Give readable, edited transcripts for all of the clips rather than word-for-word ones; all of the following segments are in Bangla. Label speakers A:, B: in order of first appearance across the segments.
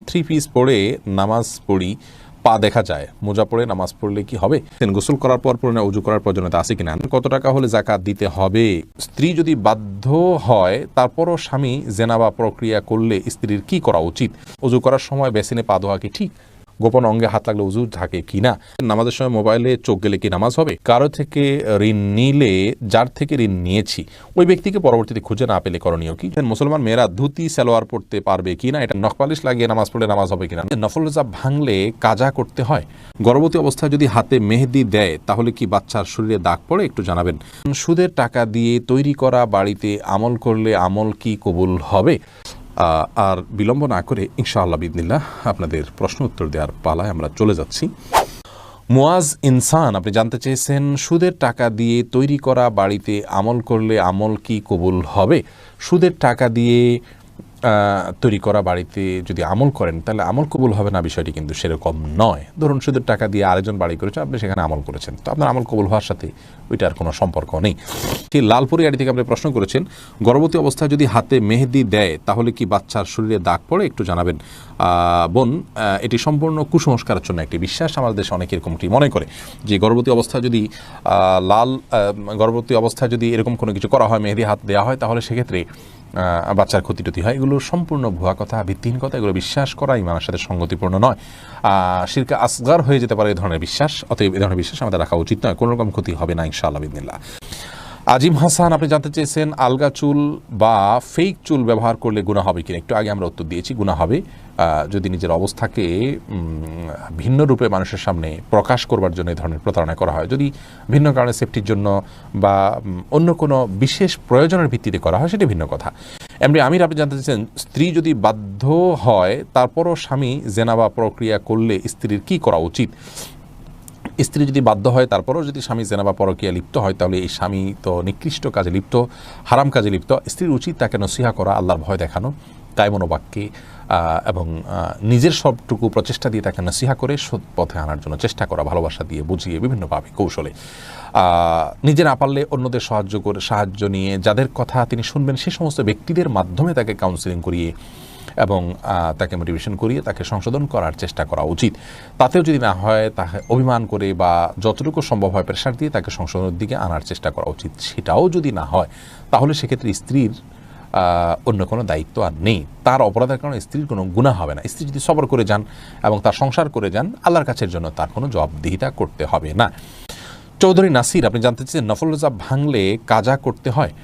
A: থ্রি পিস পরে নামাজ পড়ি, পা দেখা যায়, মোজা পরে নামাজ পড়লে কি হবে? গোসল করার পর পরে উজু করার প্রয়োজনীয়তা আছে কিনা? কত টাকা হলে যাকাত দিতে হবে? স্ত্রী যদি বাধ্য হয় তারপরও স্বামী জেনাবা প্রক্রিয়া করলে স্ত্রীর কি করা উচিত? উজু করার সময় বেসিনে পা ধোয়া কি ঠিক? গোপন অঙ্গে হাত লাগলে উজু থাকে কিনা? নামাজের সময় মোবাইলে চোখ গেলে কি নামাজ হবে? কারো থেকে ঋণ নিলে যার থেকে ঋণ নিয়েছি ওই ব্যক্তিকে পরবর্তীতে খুঁজে না পেলে করণীয় কি? মুসলমান মেয়েরা ধুতি সালোয়ার পড়তে পারবে কিনা? এটা নখপালিশ লাগিয়ে নামাজ পড়লে নামাজ হবে কিনা? নফল রোজা ভাঙলে কাজা করতে হয়? গর্ভবতী অবস্থায় যদি হাতে মেহেদি দেয় তাহলে কি বাচ্চার শরীরে দাগ পড়ে? একটু জানাবেন। সুদের টাকা দিয়ে তৈরি করা বাড়িতে আমল করলে আমল কি কবুল হবে? আর বিলম্ব না করে ইনশাআল্লাহ বিদিনিল্লাহ আপনাদের প্রশ্ন উত্তর দেওয়ার পালায় আমরা চলে যাচ্ছি। মুয়াজ ইনসান আপনি জানতে চেয়েছেন, সুদের টাকা দিয়ে তৈরি করা বাড়িতে আমল করলে আমল কি কবুল হবে? সুদের টাকা দিয়ে তৈরি করা বাড়িতে যদি আমল করেন তাহলে আমল কবুল হবে না, বিষয়টি কিন্তু সেরকম নয়। ধরুন সুদের টাকা দিয়ে আরেকজন বাড়ি করেছে, আপনি সেখানে আমল করেছেন, তো আপনার আমল কবুল হওয়ার সাথে ওইটার কোনো সম্পর্ক নেই। সেই লালপুরি গাড়ি থেকে আপনি প্রশ্ন করেছেন, গর্ভবতী অবস্থায় যদি হাতে মেহেদি দেয় তাহলে কি বাচ্চার শরীরে দাগ পড়ে? একটু জানাবেন। বোন, এটি সম্পূর্ণ কুসংস্কারের জন্য একটি বিশ্বাস। আমাদের দেশে অনেকে এরকমটি মনে করে যে গর্ভবতী অবস্থায় যদি গর্ভবতী অবস্থায় যদি এরকম কোনো কিছু করা হয়, মেহেদি হাত দেওয়া হয়, তাহলে সেক্ষেত্রে বাচ্চার ক্ষতি হয়। এগুলো সম্পূর্ণ ভুয়া কথা, ভিত্তিহীন কথা। এগুলো বিশ্বাস করা ইমানের সাথে সঙ্গতিপূর্ণ নয়, শিরকে আসগার হয়ে যেতে পারে এই ধরনের বিশ্বাস। অতএব এই ধরনের বিশ্বাস আমাদের রাখা উচিত নয়। কোনো রকম ক্ষতি হবে না ইনশাআল্লাহ বিদিনিল্লাহ। আজিম হাসান আপনি জানতে চেয়েছেন, আলগা চুল বা ফেক চুল ব্যবহার করলে গুনাহ হবে কিনা? একটু আগে আমরা উত্তর দিয়েছি, গুনাহ হবে। যদি নিজের অবস্থাকে ভিন্ন রূপে মানুষের সামনে প্রকাশ করবার জন্য এই ধরনের প্রতারণা করা হয়, যদি ভিন্ন কারণে সেফটির জন্য বা অন্য কোনো বিশেষ প্রয়োজনের ভিত্তিতে করা হয়, সেটা ভিন্ন কথা। এমনি আমির আপনি জানতে চেয়েছেন, স্ত্রী যদি বাধ্য হয় তারপরও স্বামী জেনাবা প্রক্রিয়া করলে স্ত্রীর কি করা উচিত? স্ত্রী যদি বাধ্য হয় তারপরেও যদি স্বামী জেনাবা পরকীয়া লিপ্ত হয়, তাহলে এই স্বামী তো নিকৃষ্ট কাজে লিপ্ত, হারাম কাজে লিপ্ত। স্ত্রীর উচিত তাকে নসিহা করা, আল্লাহর ভয় দেখানো, কায় মনোবাক্যে এবং নিজের সবটুকু প্রচেষ্টা দিয়ে তাকে নসিহা করে সৎ পথে আনার জন্য চেষ্টা করা, ভালোবাসা দিয়ে বুঝিয়ে বিভিন্নভাবে কৌশলে। নিজে না পারলে অন্যদের সাহায্য নিয়ে যাদের কথা তিনি শুনবেন সে সমস্ত ব্যক্তিদের মাধ্যমে তাকে কাউন্সিলিং করিয়ে এবং তাকে মোটিভেশন করিয়ে তাকে সংশোধন করার চেষ্টা করা উচিত। তাতেও যদি না হয়, তাকে অভিমান করে বা যতটুকু সম্ভব হয় প্রেশার দিয়ে তাকে সংশোধনের দিকে আনার চেষ্টা করা উচিত। সেটাও যদি না হয়, তাহলে সেক্ষেত্রে স্ত্রীর অন্য কোনো দায়িত্ব আর নেই। তার অপরাধের কারণে স্ত্রীর কোনো গুনাহ হবে না। স্ত্রী যদি সবর করে যান এবং তার সংসার করে যান, আল্লাহর কাছের জন্য তার কোনো জবাবদিহিতা করতে হবে না। চৌধুরী নাসির আপনি জানতে চাচ্ছেন, নফল রোজা ভাঙলে কাজা করতে হয়?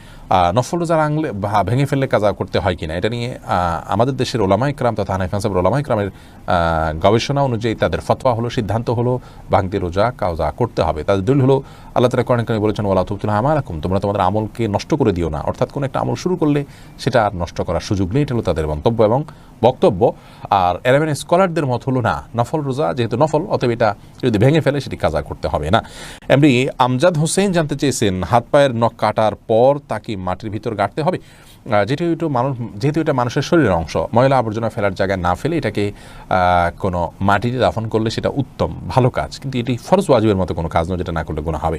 A: নফল রোজা ভেঙে ফেললে কাজা করতে হয় কিনা, এটা নিয়ে আমাদের দেশের ওলামা ইকরাম তথা হানাফি মাযহাবের ওলামা ইকরামের গবেষণা অনুযায়ী তাদের ফতোয়া হলো, সিদ্ধান্ত হলো ভাঙতে রোজা কাজা করতে হবে। তাদের দলিল হলো আল্লাহ তাআলা কোরআনে কারিমে বলেছেন, ওয়ালা তুবতিলু আমালাকুম, তোমরা তোমাদের আমলকে নষ্ট করে দিও না। অর্থাৎ কোনো একটা আমল শুরু করলে সেটা আর নষ্ট করার সুযোগ নেই। এটা হলো তাদের মন্তব্য এবং বক্তব্য। আর এরাবেন স্কলারদের মত হলো না, নফল রোজা যেহেতু নফল, অতএব এটা যদি ভেঙে ফেলে সেটি কাজা করতে হবে না। এমনি আমজাদ হোসেন জানতে চেয়েছেন, হাত পায়ের নখ কাটার পর তাকে মাটির ভিতর গাড়তে হবে? যেহেতু এটা মানুষের শরীরের অংশ, ময়লা আবর্জনা ফেলার জায়গায় না ফেলে এটাকে কোনো মাটিতে দাফন করলে সেটা উত্তম, ভালো কাজ। কিন্তু এটি ফরজ ওয়াজিবের মতো কোনো কাজ নয় যেটা না করলে গুনাহ হবে।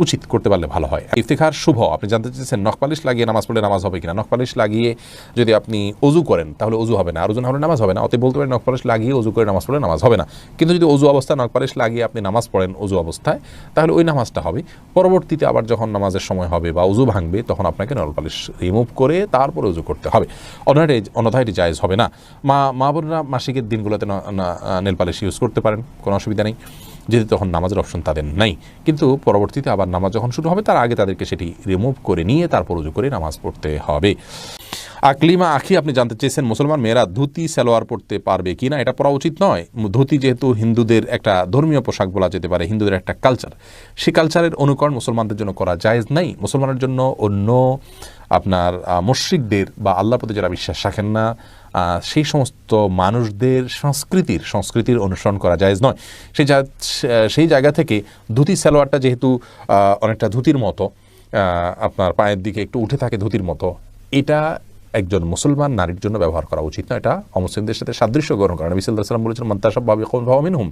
A: উচিত, করতে পারলে ভালো হয়। ইফতিখার শুভ আপনি জানতে চেয়েছেন, নখপালিশ লাগিয়ে নামাজ পড়লে নামাজ হবে কিনা? নখপালিশ লাগিয়ে যদি আপনি অজু করেন তাহলে অজু হবে না, আর ওজু না হলে নামাজ হবে না। অতএব বলতে পারেন নখপালিশ লাগিয়ে অজু করে নামাজ পড়লে নামাজ হবে না। কিন্তু যদি অজু অবস্থায় নখপালিশ লাগিয়ে আপনি নামাজ পড়েন অজু অবস্থায়, তাহলে ওই নামাজটা হবে। পরবর্তীতে আবার যখন নামাজের সময় হবে বা অজু ভাঙবে, তখন আপনাকে নখপালিশ রিমুভ করে তারপরে উজু করতে হবে, অন্যথায় এটি জায়েজ হবে না। মা বোনেরা মাসিকের দিনগুলোতে নেল পালিশ ইউজ করতে পারেন, কোনো অসুবিধা নেই, যেহেতু তখন নামাজের অপশন তাদের নাই। কিন্তু পরবর্তীতে আবার নামাজ যখন শুরু হবে তার আগে তাদেরকে সেটি রিমুভ করে নিয়ে তারপর উজু করে নামাজ পড়তে হবে। আকলিমা আখি আপনি জানতে চেয়েছেন, মুসলমান মেয়েরা ধুতি সালোয়ার পড়তে পারবে কিনা? এটা পরা উচিত নয়। ধুতি যেহেতু হিন্দুদের একটা ধর্মীয় পোশাক বলা যেতে পারে, হিন্দুদের একটা কালচার, সেই কালচারের অনুকরণ মুসলমানদের জন্য করা জায়েজ নাই। মুসলমানের জন্য অন্য আপনার মুশরিকদের বা আল্লাহর প্রতি যারা বিশ্বাস রাখেন না সেই সমস্ত মানুষদের সংস্কৃতির অনুসরণ করা জায়েজ নয়। সেই জায়গা থেকে ধুতি সালোয়ারটা যেহেতু অনেকটা ধুতির মতো, আপনার পায়ের দিকে একটু উঠে থাকে ধুতির মতো, এটা একজন মুসলমান নারীর জন্য ব্যবহার করা উচিত না। এটা অমুসলিমদের সাথে সাদৃশ্য গ্রহণ করা। নবী সাল্লাল্লাহু আলাইহি ওয়াসাল্লাম বলেছেন, মান তাশাব্বাহা বিকওমিন ফাহুয়া মিনহুম,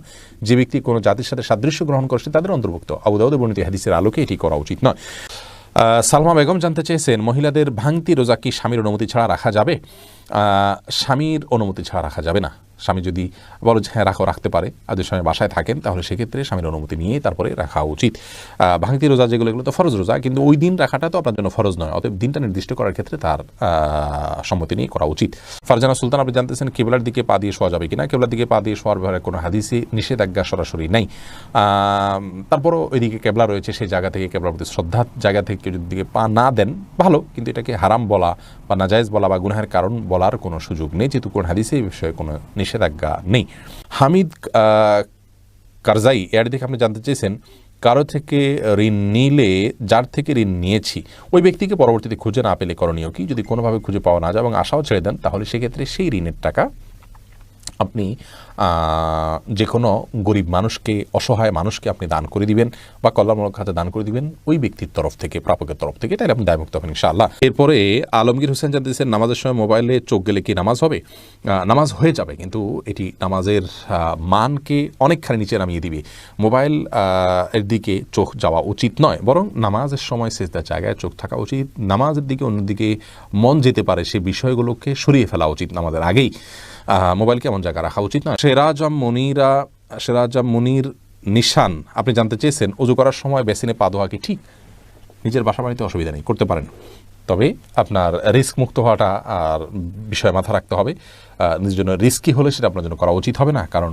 A: যে ব্যক্তি কোনো জাতির সাথে সাদৃশ্য গ্রহণ করছে তাদের অন্তর্ভুক্ত। আবু দাউদের বর্ণিত হাদিসের আলোকে এটি করা উচিত নয়। সালমা বেগম জানতে চেয়েছেন, মহিলাদের ভাঙতি রোজা কি স্বামীর অনুমতি ছাড়া রাখা যাবে? স্বামীর অনুমতি ছাড়া রাখা যাবে না। স্বামী যদি বলো যে হ্যাঁ রাখতে পারে, আর যদি স্বামী বাসায় থাকেন তাহলে সেক্ষেত্রে স্বামীর অনুমতি নিয়ে তারপরে রাখা উচিত। ভাঙতি রোজা যেগুলো এগুলো তো ফরজ রোজা, কিন্তু ওই দিন রাখাটা তো আপনার জন্য ফরজ নয়, অতএব দিনটা নির্দিষ্ট করার ক্ষেত্রে তার সম্মতি নিয়ে করা উচিত। ফারজানা সুলতান, আপনি জানতেছেন কিবলার দিকে পা দিয়ে শোয়া যাবে কিনা। কিবলার দিকে পা দিয়ে শোয়ার ব্যাপারে কোনো হাদিসে নিষেধাজ্ঞা সরাসরি নেই, তারপরও ওইদিকে কেবলা রয়েছে, সেই জায়গা থেকে কেবলার প্রতি শ্রদ্ধার জায়গা থেকে যদি দিকে পা না দেন ভালো, কিন্তু এটাকে হারাম বলা বা নাজায়েজ বলা বা গুনাহের কারণ বলার কোনো সুযোগ নেই, যেহেতু কোন হাদিসে এই বিষয়ে কোনো নিষেধাজ্ঞা নেই। হামিদ কারজাই এর দিকে আপনি জানতে চেয়েছেন, কারো থেকে ঋণ নিলে যার থেকে ঋণ নিয়েছি ওই ব্যক্তিকে পরবর্তীতে খুঁজে না পেলে করণীয় কি? যদি কোনোভাবে খুঁজে পাওয়া না যায় এবং আশাও ছেড়ে দেন, তাহলে সেক্ষেত্রে সেই ঋণের টাকা আপনি যে কোনো গরিব মানুষকে, অসহায় মানুষকে আপনি দান করে দিবেন বা কল্যাণমূলক খাতে দান করে দিবেন ওই ব্যক্তির তরফ থেকে, প্রাপকের তরফ থেকে, তাই আপনি দায়মুক্ত হবেন ইনশাআল্লাহ। এরপরে আলমগীর হোসেন জানতেছেন, নামাজের সময় মোবাইলে চোখ গেলে কি নামাজ হবে? নামাজ হয়ে যাবে, কিন্তু এটি নামাজের মানকে অনেকখানি নিচে নামিয়ে দিবে। মোবাইল এর দিকে চোখ যাওয়া উচিত নয়, বরং নামাজের সময় সেজদার জায়গায় চোখ থাকা উচিত। নামাজের দিকে অন্যদিকে মন যেতে পারে সে বিষয়গুলোকে সরিয়ে ফেলা উচিত নামাজের আগেই। মোবাইলকে এমন জায়গা রাখা উচিত নয়। সেরাজাম মুনির নিশান, আপনি জানতে চেয়েছেন ওযু করার সময় বেসিনে পা ধোয়া কি ঠিক? নিজের বাসা বাড়িতে অসুবিধা নেই, করতে পারেন, তবে আপনার রিস্ক মুক্ত হওয়াটা আর বিষয়ে মাথা রাখতে হবে। নিজের জন্য রিস্কি হলে সেটা আপনার জন্য করা উচিত হবে না, কারণ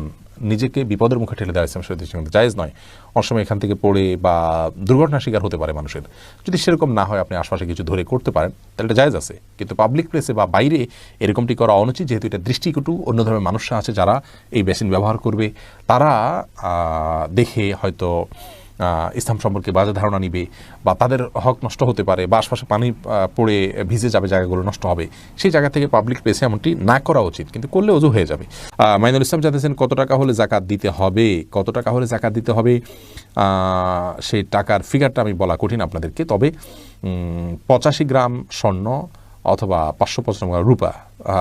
A: নিজেকে বিপদের মুখে ঠেলে দেওয়া ইসলাম শরীয়তে কিন্তু জায়েজ নয়। অনেক সময় এখান থেকে পড়ে বা দুর্ঘটনার শিকার হতে পারে মানুষের। যদি সেরকম না হয়, আপনি আশপাশে কিছু ধরে করতে পারেন, তাহলে এটা জায়েজ আছে, কিন্তু পাবলিক প্লেসে বা বাইরে এরকমটি করা অনুচিত, যেহেতু এটা দৃষ্টিকটু। অন্য ধরনের মানুষরা আছে যারা এই বেসিন ব্যবহার করবে, তারা দেখে হয়তো ইসলাম সম্পর্কে বাজে ধারণা নিবে বা তাদের হক নষ্ট হতে পারে বা আশপাশে পানি পড়ে ভিজে যাবে, জায়গাগুলো নষ্ট হবে। সেই জায়গা থেকে পাবলিক প্লেসে এমনটি না করা উচিত, কিন্তু করলে ওযু হয়ে যাবে। মাইনুল ইসলাম জানতেছেন, কত টাকা হলে জাকাত দিতে হবে? কত টাকা হলে জাকাত দিতে হবে সেই টাকার ফিগারটা আমি বলা কঠিন আপনাদেরকে, তবে 85 গ্রাম স্বর্ণ অথবা 595 গ্রাম রূপা,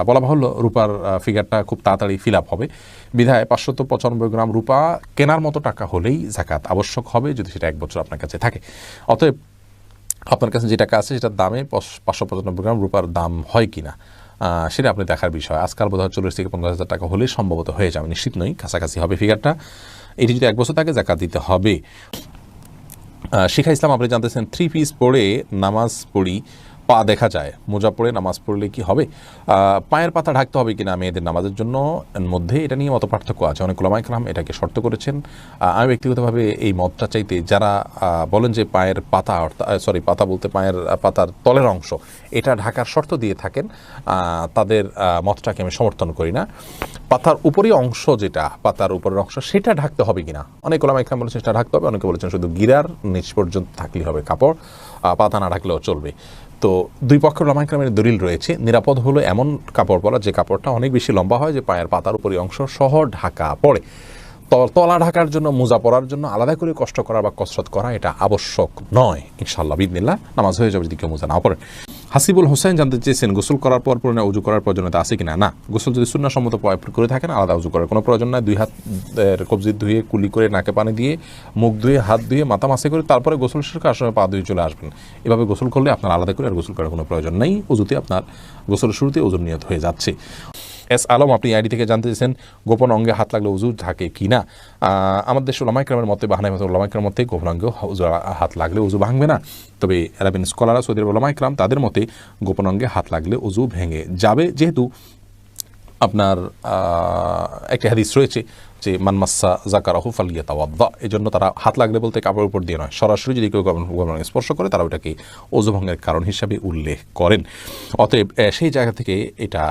A: বলা বাহুল্য রূপার ফিগারটা খুব তাড়াতাড়ি ফিল আপ হবে, বিধায় 595 গ্রাম রূপা কেনার মতো টাকা হলেই জাকাত আবশ্যক হবে, যদি সেটা 1 বছর আপনার কাছে থাকে। অতএব আপনার কাছে যে টাকা আছে সেটার দামে 595 গ্রাম রূপার দাম হয় কিনা সেটা আপনি দেখার বিষয়। আজকাল বোধহয় 40 থেকে 50,000 টাকা হলেই সম্ভবত হয়ে যাবে, নিশ্চিত নই, কাছাকাছি হবে ফিগারটা। এটি যদি 1 বছর থাকে জাকাত দিতে হবে। শিখা ইসলাম, আপনি জানতেছেন 3 পিস পরে নামাজ পড়ি, পা দেখা যায়, মোজা পরে নামাজ পড়লে কি হবে? পায়ের পাতা ঢাকতে হবে কিনা মেয়েদের নামাজের জন্য মধ্যে এটা নিয়ে মত পার্থক্য আছে। অনেক ওলামায়ে কেরাম এটাকে শর্ত করেছেন। আমি ব্যক্তিগতভাবে এই মতটা চাইতে, যারা বলেন যে পায়ের পাতা, পাতা বলতে পায়ের পাতার তলের অংশ, এটা ঢাকার শর্ত দিয়ে থাকেন, তাদের মতটাকে আমি সমর্থন করি না। পাতার উপরের অংশ, যেটা পাতার উপরের অংশ, সেটা ঢাকতে হবে কিনা অনেক ওলামায়ে কেরাম বলেছেন সেটা ঢাকতে হবে, অনেকে বলেছেন শুধু গিরার নিচ পর্যন্ত থাকলেই হবে কাপড়, পাতা না ঢাকলেও চলবে। তো দুই পক্ষের ওলামায়ে কেরামের দলিল রয়েছে। নিরাপদ হলো এমন কাপড় পরা যে কাপড়টা অনেক বেশি লম্বা হয়, যে পায়ের পাতার উপরের অংশ সহ ঢাকা পড়ে। তলা ঢাকার জন্য, মোজা পরার জন্য আলাদা করে কষ্ট করা বা কসরত করা এটা আবশ্যক নয়। ইনশাআল্লাহ বিইذনিল্লাহ নামাজ হয়ে যাবে যদি কেউ মোজা না পড়ে। হাসিবুল হোসেন জানতে চেয়েছেন, গোসল করার পর পুনরায় ওযু করার প্রয়োজনীয়তা আছে কিনা? না, গোসল যদি সুন্নাহসম্মত করে থাকেন আলাদা ওযু করার কোনো প্রয়োজন নাই। 2 হাতের কবজি ধুয়ে, কুলি করে, নাকে পানি দিয়ে, মুখ ধুয়ে, হাত ধুয়ে, মাথা মাসে করে তারপরে গোসল শেষ করে আসলে পা ধুয়ে চলে আসবেন। এভাবে গোসল করলে আপনার আলাদা করে আর গোসল করার কোনো প্রয়োজন নেই। ওযুতে আপনার গোসলের শুরুতে ওযুর নিয়ত হয়ে যাচ্ছে। এস আলম, আপনি আইডি থেকে জানতে চেয়েছেন, গোপন অঙ্গে হাত লাগলে ওযু থাকে কি না? আমাদের দেশের ওলামায়ে কেরামের মতে বা হানাফি ওলামায়ে কেরামের মতে গোপন অঙ্গে হাত লাগলে ওযু ভাঙবে না, তবে আরবিন স্কলাররা, সৌদি আরবের ওলামায়ে কেরাম, তাদের মতে গোপন অঙ্গে হাত লাগলে ওযু ভেঙে যাবে, যেহেতু আপনার একটা হাদিস রয়েছে যে মান মাসসা যাকারাহু ফালিয়াতাওয়াদ্দা, এই জন্য তারা হাত লাগলে বলতে কাপড়ের উপর দিয়ে নয়, সরাসরি যদি কেউ গোপন স্পর্শ করে তারা ওটাকে ওযু ভঙ্গের কারণ হিসাবে উল্লেখ করেন। অতএব সেই জায়গা থেকে এটা